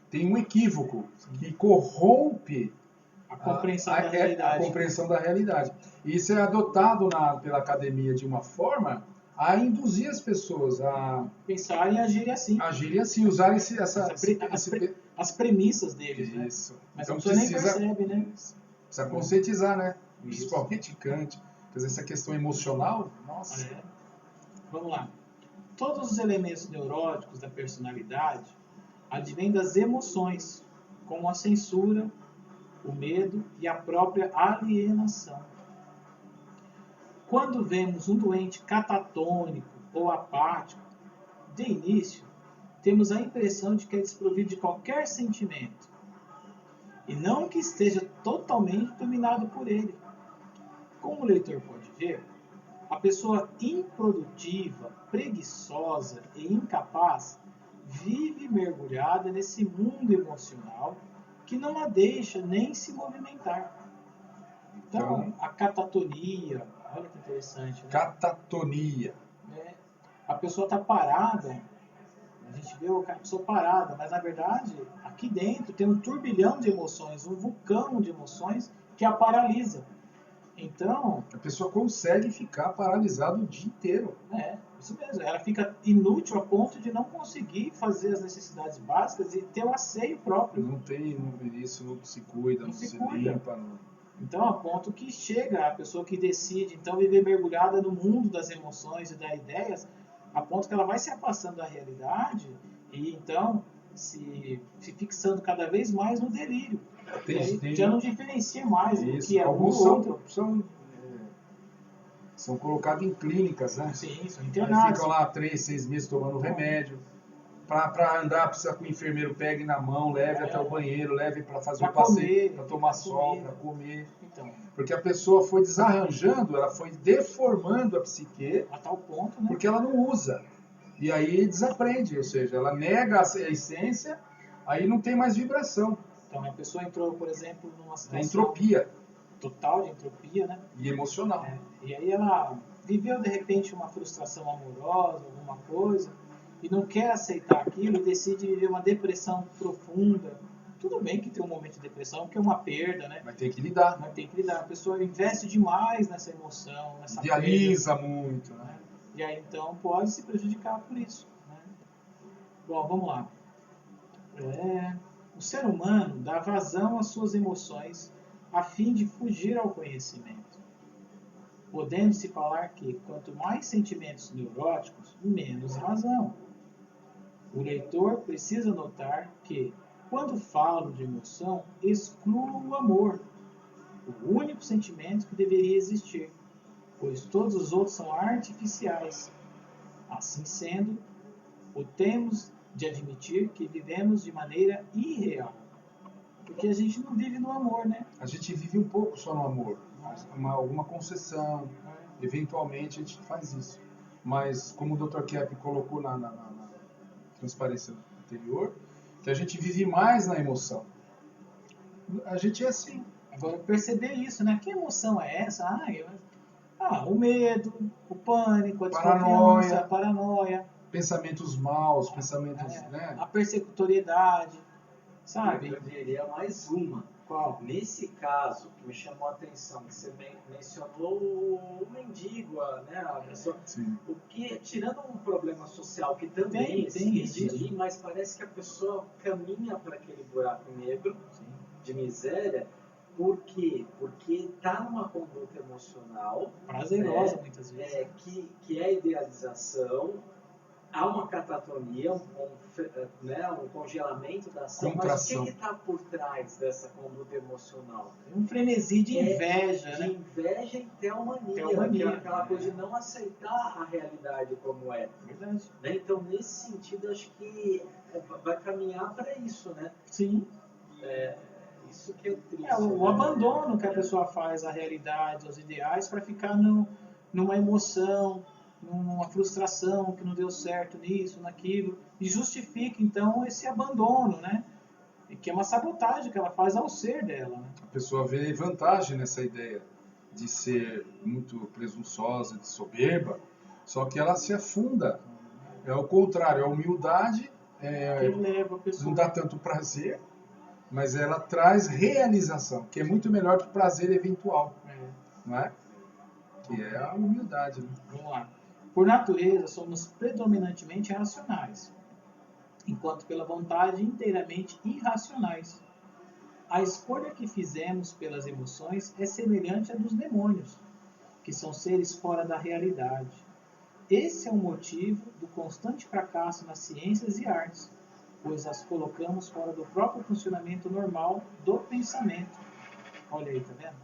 Speaker 2: tem um equívoco que corrompe
Speaker 1: A compreensão da realidade.
Speaker 2: a compreensão da realidade. E isso é adotado pela academia de uma forma a induzir as pessoas a
Speaker 1: Pensar e agir assim.
Speaker 2: agirem assim, usarem
Speaker 1: As premissas deles, né?
Speaker 2: Isso.
Speaker 1: Mas
Speaker 2: Então
Speaker 1: a pessoa nem percebe, né?
Speaker 2: precisa conscientizar, né?
Speaker 1: Isso.
Speaker 2: Principalmente Kant. Quer dizer, essa questão emocional, nossa.
Speaker 1: É. Vamos lá. Todos os elementos neuróticos da personalidade advêm das emoções, como a censura, o medo e a própria alienação. Quando vemos um doente catatônico ou apático, de início, temos a impressão de que é desprovido de qualquer sentimento, e não que esteja totalmente dominado por ele. Como o leitor pode ver, a pessoa improdutiva, preguiçosa e incapaz vive mergulhada nesse mundo emocional que não a deixa nem se movimentar. Então, a catatonia, olha que interessante, né?
Speaker 2: Catatonia.
Speaker 1: A pessoa está parada, a gente vê a pessoa parada, mas na verdade, aqui dentro tem um turbilhão de emoções, um vulcão de emoções que a paralisa. Então,
Speaker 2: A pessoa consegue ficar paralisada o dia inteiro.
Speaker 1: isso mesmo. Ela fica inútil a ponto de não conseguir fazer as necessidades básicas e ter o asseio próprio.
Speaker 2: Isso não se cuida, não se limpa. Não.
Speaker 1: Então, a ponto que chega a pessoa que decide, então, viver mergulhada no mundo das emoções e das ideias, a ponto que ela vai se afastando da realidade e, então, se fixando cada vez mais no delírio. Já não diferencia mais o que é um
Speaker 2: alguns
Speaker 1: do outro.
Speaker 2: São colocados em clínicas, né?
Speaker 1: Sim, são
Speaker 2: Aí
Speaker 1: internados.
Speaker 2: ficam lá 3, 6 meses tomando remédio. Para andar, precisa que o enfermeiro pegue na mão, leve até o banheiro, leve para fazer um passeio, para tomar sol, para comer.
Speaker 1: Então,
Speaker 2: Porque a pessoa foi desarranjando, ela foi deformando a psique
Speaker 1: a tal ponto, né?
Speaker 2: porque ela não usa. E aí desaprende, ou seja, ela nega a essência, aí não tem mais vibração.
Speaker 1: Então, a pessoa entrou, por exemplo, numa situação
Speaker 2: Entropia.
Speaker 1: total de entropia, né?
Speaker 2: E emocional.
Speaker 1: E aí ela viveu, de repente, uma frustração amorosa, alguma coisa, e não quer aceitar aquilo e decide viver uma depressão profunda. Tudo bem que tem um momento de depressão, porque é uma perda, né?
Speaker 2: Mas tem que lidar.
Speaker 1: Mas tem que lidar. A pessoa investe demais nessa emoção, nessa
Speaker 2: Idealiza
Speaker 1: perda,
Speaker 2: muito, né?
Speaker 1: E aí, então, pode se prejudicar por isso, né? Bom, vamos lá. O ser humano dá vazão às suas emoções a fim de fugir ao conhecimento. Podendo-se falar que, quanto mais sentimentos neuróticos, menos razão. O leitor precisa notar que, quando falo de emoção, excluo o amor, o único sentimento que deveria existir, pois todos os outros são artificiais. Assim sendo, temos de admitir que vivemos de maneira irreal, porque a gente não vive no amor, né?
Speaker 2: A gente vive um pouco só no amor, alguma concessão, eventualmente a gente faz isso. Mas, como o Dr. Kepp colocou na transparência anterior, que a gente vive mais na emoção. A gente é assim.
Speaker 1: Agora, perceber isso, né? Que emoção é essa? O medo, o pânico, a desconfiança, a paranoia.
Speaker 2: Pensamentos maus, pensamentos, né?
Speaker 1: A persecutoriedade, sabe?
Speaker 3: Eu diria mais uma.
Speaker 1: Qual?
Speaker 3: Nesse caso, que me chamou a atenção, que você mencionou o mendigo, né? A pessoa, o que, tirando um problema social que também existe, mas parece que a pessoa caminha para aquele buraco negro de miséria. Por quê? Porque está numa conduta emocional
Speaker 1: prazerosa, muitas vezes.
Speaker 3: Que é a idealização. Há uma catatonia, um congelamento da ação,
Speaker 2: contração.
Speaker 3: Mas o que está por trás dessa conduta emocional?
Speaker 1: Um frenesi de inveja, né?
Speaker 3: De inveja e teomania, que é aquela coisa de não aceitar a realidade como é.
Speaker 1: Verdade.
Speaker 3: Né? Então, nesse sentido, acho que vai caminhar para isso, né?
Speaker 1: Sim.
Speaker 3: Isso que é triste.
Speaker 1: O abandono que a pessoa faz à realidade, aos ideais, para ficar numa emoção, numa frustração que não deu certo nisso, naquilo, e justifica então esse abandono, né? E que é uma sabotagem que ela faz ao ser dela, né?
Speaker 2: A pessoa vê vantagem nessa ideia de ser muito presunçosa, de soberba, só que ela se afunda. É o contrário, a humildade
Speaker 1: Que leva a pessoa.
Speaker 2: não dá tanto prazer, mas ela traz realização, que é muito melhor que prazer eventual,
Speaker 1: É.
Speaker 2: não é? Que é a humildade, né?
Speaker 1: Vamos lá. Por natureza, somos predominantemente racionais, enquanto pela vontade inteiramente irracionais. A escolha que fizemos pelas emoções é semelhante à dos demônios, que são seres fora da realidade. Esse é o motivo do constante fracasso nas ciências e artes, pois as colocamos fora do próprio funcionamento normal do pensamento. Olha aí, tá vendo?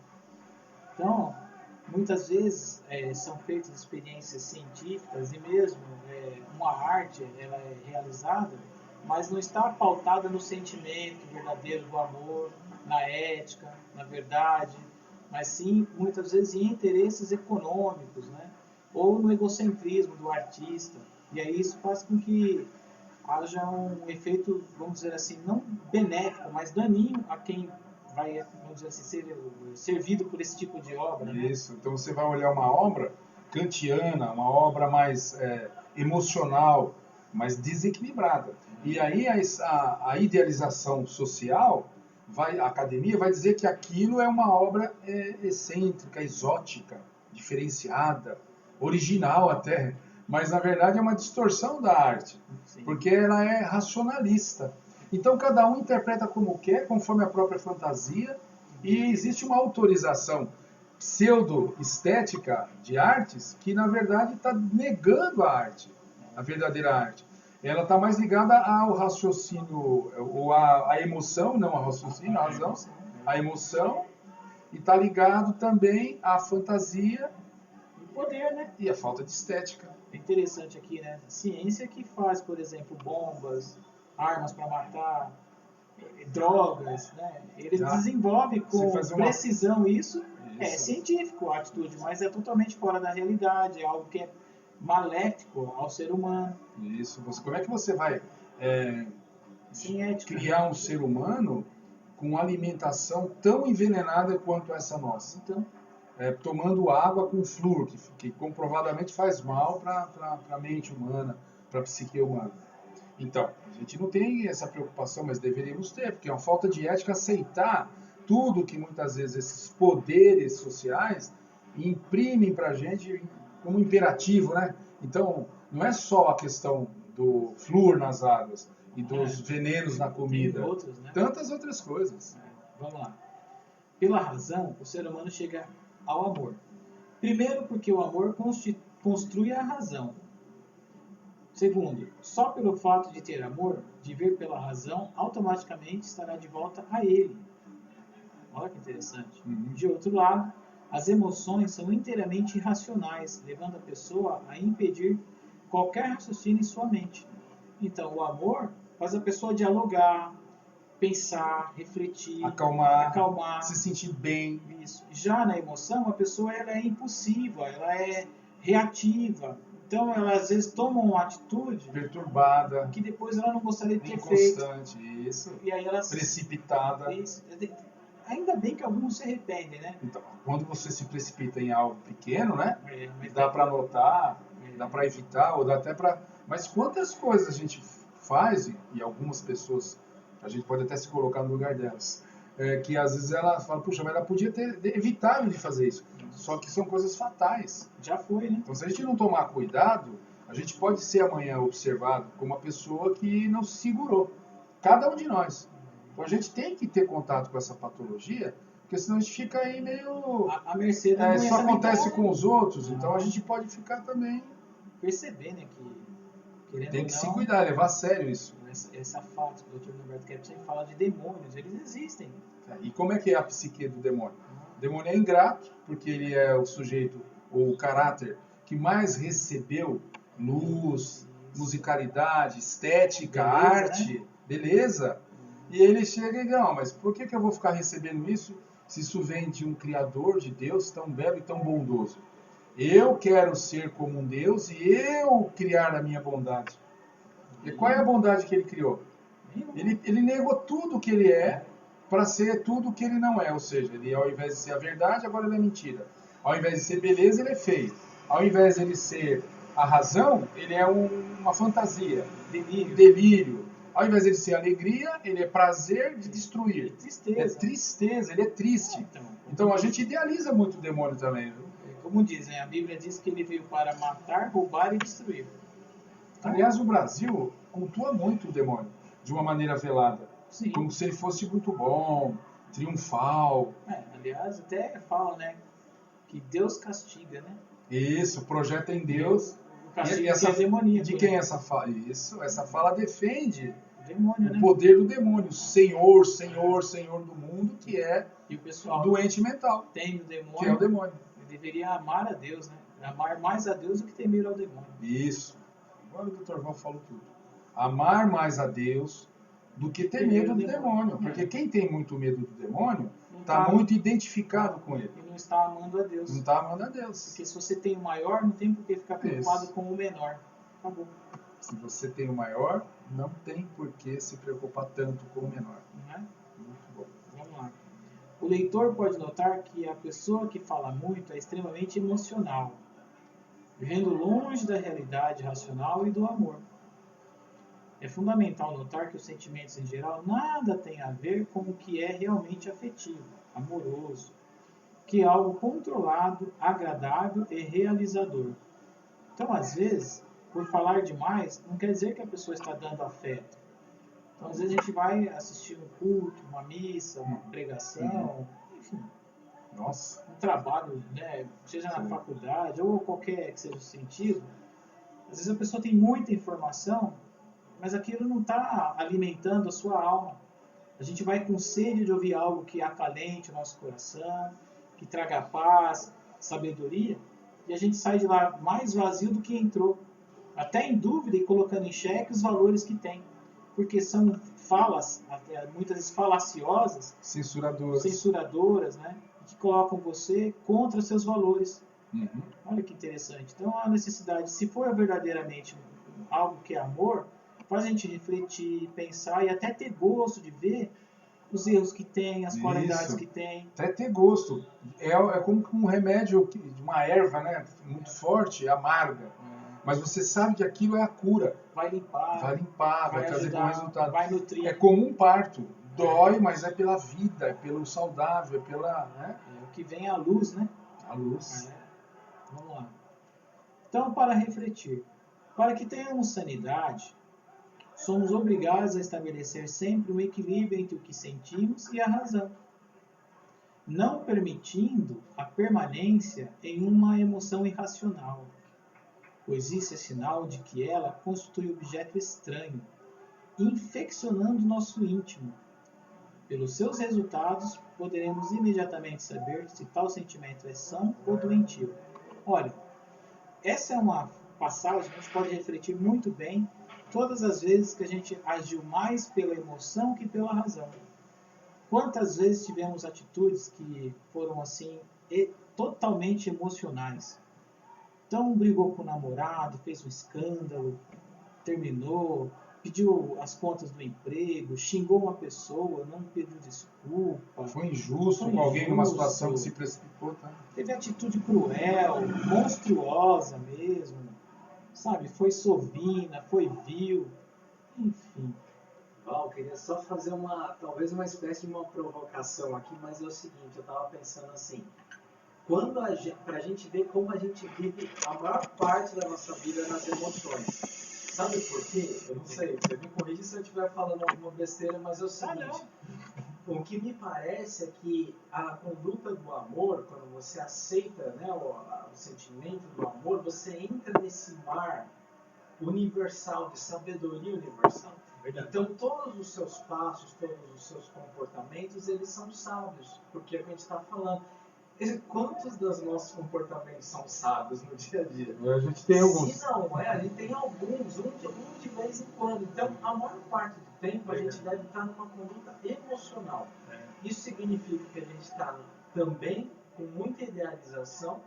Speaker 1: Então, muitas vezes são feitas experiências científicas e mesmo uma arte ela é realizada, mas não está pautada no sentimento verdadeiro do amor, na ética, na verdade, mas sim, muitas vezes, em interesses econômicos, né? Ou no egocentrismo do artista. E aí isso faz com que haja um efeito, vamos dizer assim, não benéfico, mas daninho a quem vai, vamos dizer assim, ser servido por esse tipo de obra. Né?
Speaker 2: Isso, então você vai olhar uma obra kantiana, uma obra mais emocional, mais desequilibrada. E aí a idealização social, a academia vai dizer que aquilo é uma obra excêntrica, exótica, diferenciada, original até, mas na verdade é uma distorção da arte,
Speaker 1: Sim.
Speaker 2: porque ela é racionalista. Então cada um interpreta como quer, conforme a própria fantasia, e existe uma autorização pseudo-estética de artes que na verdade está negando a arte, a verdadeira arte. Ela está mais ligada ao raciocínio, ou à emoção, não ao raciocínio, à razão, à emoção, e está ligado também à fantasia
Speaker 1: Poder, né?
Speaker 2: e à falta de estética.
Speaker 1: É interessante aqui, né? A ciência que faz, por exemplo, bombas, armas para matar, drogas, né? Ele desenvolve com precisão isso. É científico a atitude, mas é totalmente fora da realidade, é algo que é maléfico ao ser humano.
Speaker 2: Isso. Como é que você vai
Speaker 1: ética,
Speaker 2: criar um ser humano com uma alimentação tão envenenada quanto essa nossa?
Speaker 1: Então,
Speaker 2: tomando água com flúor, que comprovadamente faz mal para a mente humana, para a psique humana. Então, a gente não tem essa preocupação, mas deveríamos ter, porque é uma falta de ética aceitar tudo que muitas vezes esses poderes sociais imprimem para a gente como imperativo, né? Então, não é só a questão do flúor nas águas e dos venenos na comida,
Speaker 1: tem outros, né?
Speaker 2: Tantas outras coisas.
Speaker 1: Vamos lá. Pela razão, o ser humano chega ao amor. Primeiro, porque o amor construi a razão. Segundo, só pelo fato de ter amor, de ver pela razão, automaticamente estará de volta a ele. Olha que interessante. De outro lado, as emoções são inteiramente irracionais, levando a pessoa a impedir qualquer raciocínio em sua mente. Então, o amor faz a pessoa dialogar, pensar, refletir, acalmar,
Speaker 2: se sentir bem.
Speaker 1: Isso. Já na emoção, a pessoa ela é impulsiva, ela é reativa. Então, ela às vezes toma uma atitude
Speaker 2: perturbada,
Speaker 1: que depois ela não gostaria de ter feito.
Speaker 2: Inconstante, isso.
Speaker 1: E aí ela
Speaker 2: precipitada.
Speaker 1: Isso. Ainda bem que alguns se arrependem, né?
Speaker 2: Então, quando você se precipita em algo pequeno, né? Dá para notar, dá para evitar, ou dá até para... Mas quantas coisas a gente faz, e algumas pessoas, a gente pode até se colocar no lugar delas, que às vezes ela fala, puxa, mas ela podia ter evitado de fazer isso. Só que são coisas fatais.
Speaker 1: Já foi, né?
Speaker 2: Então, se a gente não tomar cuidado, a gente pode ser amanhã observado como uma pessoa que não se segurou. Cada um de nós. Então, a gente tem que ter contato com essa patologia, porque senão a gente fica aí meio...
Speaker 1: A mercê da doença
Speaker 2: só acontece
Speaker 1: mental,
Speaker 2: com os outros, então a gente pode ficar também...
Speaker 1: Perceber, né, que
Speaker 2: tem que se cuidar, levar a sério isso.
Speaker 1: Essa fala que o Dr. Norberto Kepler sempre fala de demônios, eles existem.
Speaker 2: E como é que é a psique do demônio? O demônio é ingrato, porque ele é o sujeito, ou o caráter, que mais recebeu luz, musicalidade, estética,
Speaker 1: beleza,
Speaker 2: arte, né? Beleza. E ele chega e diz, não, mas por que eu vou ficar recebendo isso se isso vem de um Criador, de Deus, tão belo e tão bondoso? Eu quero ser como um Deus e eu criar a minha bondade. E qual é a bondade que ele criou? Ele negou tudo que ele é para ser tudo que ele não é. Ou seja, ele ao invés de ser a verdade, agora ele é mentira. Ao invés de ser beleza, ele é feio. Ao invés de ele ser A razão, ele é uma fantasia,
Speaker 1: Delírio.
Speaker 2: delírio. Ao invés de ele ser alegria, ele é prazer de destruir.
Speaker 1: Tristeza.
Speaker 2: É tristeza, ele é triste.
Speaker 1: Então,
Speaker 2: Então a gente idealiza muito o demônio também, viu?
Speaker 1: como dizem, a Bíblia diz que ele veio para matar, roubar e destruir.
Speaker 2: Aliás, o Brasil cultua muito o demônio, de uma maneira velada.
Speaker 1: Sim.
Speaker 2: Como se ele fosse muito bom, triunfal.
Speaker 1: Aliás, até fala, né, que Deus castiga, né?
Speaker 2: Isso, projeta em Deus.
Speaker 1: O castigo
Speaker 2: E essa,
Speaker 1: é demoníaco.
Speaker 2: de quem é
Speaker 1: né?
Speaker 2: essa fala? Isso, essa fala defende
Speaker 1: O demônio,
Speaker 2: o
Speaker 1: né?
Speaker 2: poder do demônio. Senhor, Senhor, Senhor do mundo, que é
Speaker 1: E o pessoal
Speaker 2: doente mental,
Speaker 1: teme o demônio.
Speaker 2: que é o demônio.
Speaker 1: Ele deveria amar a Deus, né? Amar mais a Deus do que temer ao demônio.
Speaker 2: Isso. Agora o Dr. Val falou tudo. Amar mais a Deus do que ter medo do demônio. Porque quem tem muito medo do demônio está muito identificado com ele.
Speaker 1: E não está amando a Deus.
Speaker 2: Não está amando a Deus.
Speaker 1: Porque se você tem o maior, não tem por que ficar preocupado com o menor. Acabou.
Speaker 2: Se você tem o maior, não tem por que se preocupar tanto com o menor.
Speaker 1: Não é?
Speaker 2: Muito bom.
Speaker 1: Vamos lá. O leitor pode notar que a pessoa que fala muito é extremamente emocional, vivendo longe da realidade racional e do amor. É fundamental notar que os sentimentos em geral nada têm a ver com o que é realmente afetivo, amoroso, que é algo controlado, agradável e realizador. Então, às vezes, por falar demais, não quer dizer que a pessoa está dando afeto. Então, às vezes a gente vai assistir um culto, uma missa, uma pregação, enfim,
Speaker 2: Nossa.
Speaker 1: um trabalho, né, seja na
Speaker 2: Sim.
Speaker 1: faculdade ou qualquer que seja o sentido. Às vezes a pessoa tem muita informação, mas aquilo não está alimentando a sua alma. A gente vai com sede de ouvir algo que acalente o nosso coração, que traga paz, sabedoria, e a gente sai de lá mais vazio do que entrou, até em dúvida e colocando em xeque os valores que tem, porque são falas, muitas vezes falaciosas, censuradoras, né, que colocam você contra seus valores.
Speaker 2: Uhum.
Speaker 1: Olha que interessante. Então a necessidade, se for verdadeiramente algo que é amor, faz a gente refletir, pensar e até ter gosto de ver os erros que tem, as qualidades que tem.
Speaker 2: Até ter gosto. É como um remédio de uma erva, né, muito forte, amarga. Mas você sabe que aquilo é a cura.
Speaker 1: Vai limpar,
Speaker 2: vai trazer bom resultado.
Speaker 1: vai nutrir.
Speaker 2: É como um parto. Dói, mas é pela vida, é pelo saudável, é pela... Né?
Speaker 1: É o que vem à luz, né?
Speaker 2: A luz.
Speaker 1: Vamos lá. Então, para refletir. Para que tenhamos sanidade, somos obrigados a estabelecer sempre um equilíbrio entre o que sentimos e a razão, não permitindo a permanência em uma emoção irracional, pois isso é sinal de que ela constitui objeto estranho, infeccionando nosso íntimo. Pelos seus resultados, poderemos imediatamente saber se tal sentimento é são ou doentio. Olha, essa é uma passagem que a gente pode refletir muito bem todas as vezes que a gente agiu mais pela emoção que pela razão. Quantas vezes tivemos atitudes que foram assim totalmente emocionais? Então brigou com o namorado, fez um escândalo, terminou, pediu as contas do emprego, xingou uma pessoa, não pediu desculpa.
Speaker 2: Foi injusto com alguém numa situação que se precipitou. Tá?
Speaker 1: Teve atitude cruel, monstruosa mesmo. Sabe, foi sovina, foi vil, enfim.
Speaker 3: Val, queria só fazer talvez uma espécie de uma provocação aqui, mas é o seguinte, eu estava pensando assim, pra gente ver como a gente vive a maior parte da nossa vida nas emoções. Sabe por quê? Eu não sei, você me corrige se eu estiver falando alguma besteira, mas é o seguinte, o que me parece é que a conduta do amor, quando você aceita, né, o sentimento do amor, você entra nesse mar universal, de sabedoria universal. Verdade. Então todos os seus passos, todos os seus comportamentos, eles são sábios, porque é o que a gente está falando. Quantos dos nossos comportamentos são sábios no dia a dia?
Speaker 2: A gente tem alguns.
Speaker 3: Se não a gente tem alguns, um de vez em quando. Então, a maior parte do tempo, a gente deve estar numa conduta emocional. Isso significa que a gente está também com muita idealização,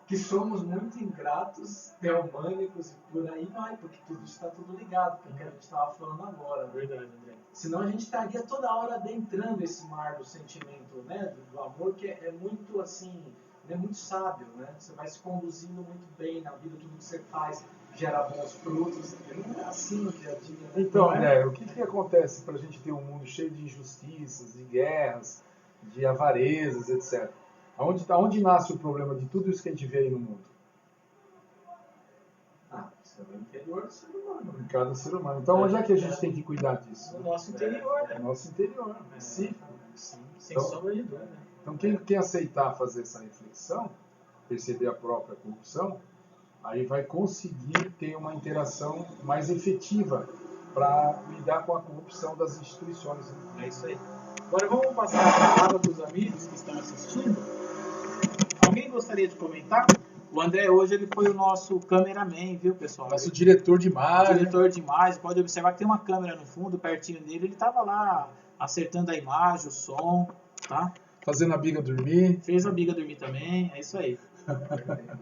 Speaker 3: que somos muito ingratos, teomânicos e por aí vai, porque tudo está tudo ligado, porque a gente estava falando agora.
Speaker 1: Verdade, André.
Speaker 3: Senão a gente estaria toda hora adentrando esse mar do sentimento, né, do amor, que é muito assim, ele é muito sábio, né? Você vai se conduzindo muito bem na vida, tudo que você faz gera bons frutos. Ele não é assim no dia a dia. Né?
Speaker 2: Então, né, o que acontece para a gente ter um mundo cheio de injustiças, de guerras, de avarezas, etc. Aonde nasce o problema de tudo isso que a gente vê aí no mundo?
Speaker 3: Isso é o interior do ser humano.
Speaker 2: Em cada ser humano. Então, onde é que a gente tem que cuidar disso?
Speaker 1: No nosso interior.
Speaker 2: No nosso interior, sim.
Speaker 1: Sim, sem
Speaker 2: Então,
Speaker 1: sombra de dúvida.
Speaker 2: Então, quem aceitar fazer essa reflexão, perceber a própria corrupção, aí vai conseguir ter uma interação mais efetiva para lidar com a corrupção das instituições.
Speaker 1: É isso aí. Agora vamos passar a palavra para os amigos que estão assistindo. Alguém gostaria de comentar? O André hoje ele foi o nosso cameraman, viu, pessoal?
Speaker 2: Nosso diretor de imagem.
Speaker 1: Diretor de imagem. Pode observar que tem uma câmera no fundo, pertinho dele. Ele estava lá acertando a imagem, o som, tá?
Speaker 2: Fazendo a biga dormir.
Speaker 1: Fez a biga dormir também, é isso aí.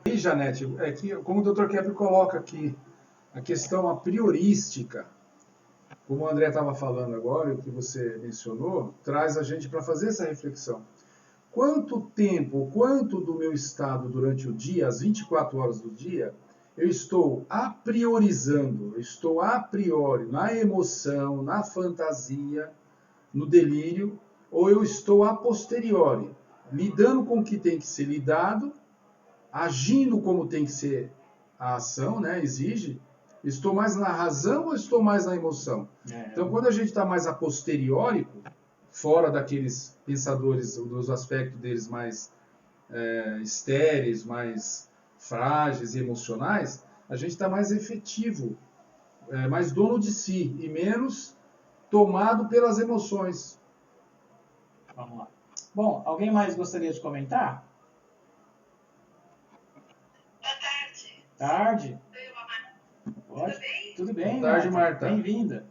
Speaker 2: E, Janete, é que, como o Dr. Kepler coloca aqui, a questão a priorística, como o André estava falando agora, e o que você mencionou, traz a gente para fazer essa reflexão. Quanto tempo, quanto do meu estado durante o dia, as 24 horas do dia, eu estou a priorizando, eu estou a priori na emoção, na fantasia, no delírio, ou eu estou a posteriori, lidando com o que tem que ser lidado, agindo como tem que ser a ação, né, exige, estou mais na razão ou estou mais na emoção? Então, quando a gente está mais a posteriori, fora daqueles pensadores, dos aspectos deles mais estéreis, mais frágeis e emocionais, a gente está mais efetivo, mais dono de si e menos tomado pelas emoções.
Speaker 1: Vamos lá. Bom, alguém mais gostaria de comentar?
Speaker 4: Boa tarde.
Speaker 1: Tarde.
Speaker 4: Oi, mamãe.
Speaker 1: Pode?
Speaker 4: Tudo bem?
Speaker 1: Tudo bem,
Speaker 2: Boa tarde, Marta.
Speaker 1: Bem-vinda.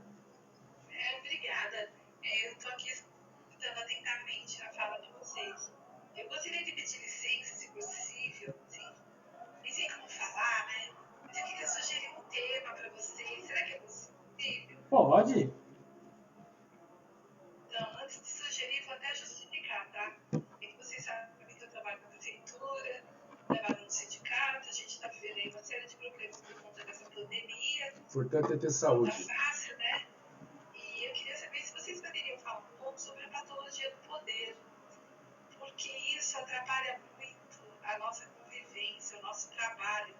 Speaker 4: Obrigada. Eu estou aqui escutando atentamente a fala de vocês. Eu gostaria de pedir licença, se possível. Sim. Nem sei como falar, né? Mas eu queria sugerir um tema para vocês. Será que é possível?
Speaker 1: Pode.
Speaker 4: Então, antes de sugerir, vou até justificar, tá? É que vocês sabem que eu trabalho na prefeitura, trabalho no sindicato, a gente está vivendo aí uma série de problemas por conta dessa pandemia.
Speaker 2: Importante é ter
Speaker 4: Não
Speaker 2: saúde.
Speaker 4: tá fácil, né? E eu queria saber se vocês poderiam falar um pouco sobre a patologia do poder, porque isso atrapalha muito a nossa convivência, o nosso trabalho.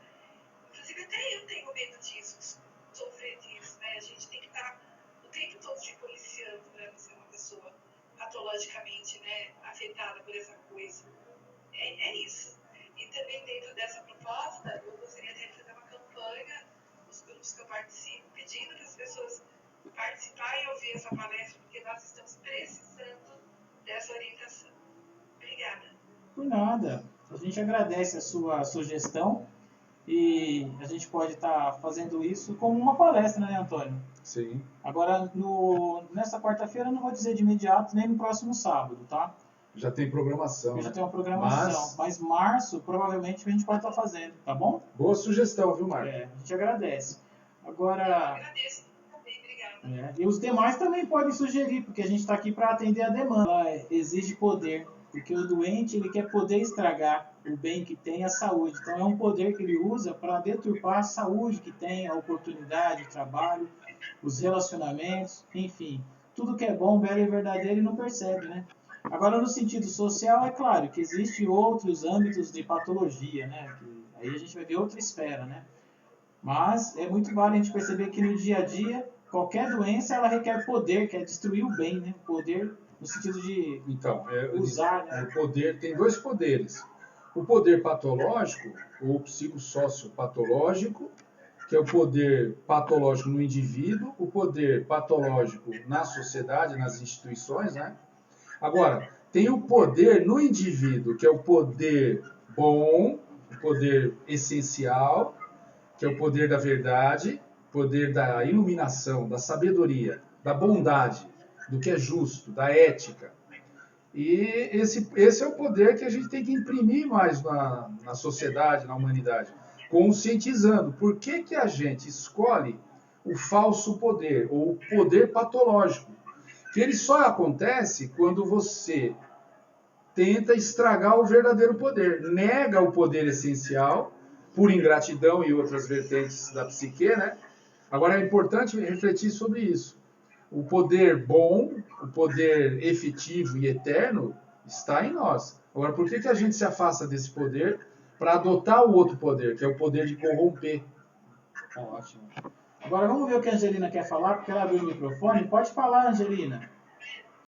Speaker 4: Inclusive, até eu tenho medo disso, sofrer disso, né? A gente tem que estar o tempo todo se policiando para não ser uma pessoa patologicamente, né, afetada por essa coisa. É isso. E também dentro dessa proposta, eu gostaria de fazer uma campanha nos grupos que eu participo, pedindo para as pessoas participarem e ouvir essa palestra, porque nós estamos precisando dessa orientação. Obrigada.
Speaker 1: Por nada. A gente agradece a sua sugestão e a gente pode estar fazendo isso como uma palestra, né, Antônio?
Speaker 2: Sim.
Speaker 1: Agora, nessa quarta-feira, eu não vou dizer de imediato, nem no próximo sábado, tá?
Speaker 2: Já tem programação.
Speaker 1: Já tem uma programação. Mas março, provavelmente, a gente pode estar fazendo, tá bom?
Speaker 2: Boa sugestão, viu, Marco?
Speaker 1: A gente agradece.
Speaker 4: Eu
Speaker 1: Agora,
Speaker 4: agradeço também, obrigada.
Speaker 1: e os demais também podem sugerir, porque a gente está aqui para atender a demanda. Ela exige poder, porque o doente ele quer poder estragar o bem que tem, a saúde. Então, é um poder que ele usa para deturpar a saúde que tem, a oportunidade, o trabalho, os relacionamentos, enfim. Tudo que é bom, belo e verdadeiro ele não percebe, né? Agora, no sentido social, é claro que existem outros âmbitos de patologia, né? Que aí a gente vai ver outra esfera, né? Mas é muito válido a gente perceber que no dia a dia, qualquer doença, ela requer poder, quer destruir o bem, né? Poder no sentido de
Speaker 2: Então,
Speaker 1: usar, né?
Speaker 2: o poder tem dois poderes. O poder patológico, ou psicossociopatológico, que é o poder patológico no indivíduo, o poder patológico na sociedade, nas instituições, né? Agora, tem o poder no indivíduo, que é o poder bom, o poder essencial, que é o poder da verdade, poder da iluminação, da sabedoria, da bondade, do que é justo, da ética. E esse é o poder que a gente tem que imprimir mais na sociedade, na humanidade, conscientizando. Por que que a gente escolhe o falso poder, ou o poder patológico? Que ele só acontece quando você tenta estragar o verdadeiro poder, nega o poder essencial por ingratidão e outras vertentes da psique, né? Agora é importante refletir sobre isso. O poder bom, o poder efetivo e eterno está em nós. Agora, por que a gente se afasta desse poder para adotar o outro poder, que é o poder de corromper?
Speaker 1: Ótimo. Agora vamos ver o que a Angelina quer falar, porque ela abriu o microfone. Pode falar, Angelina.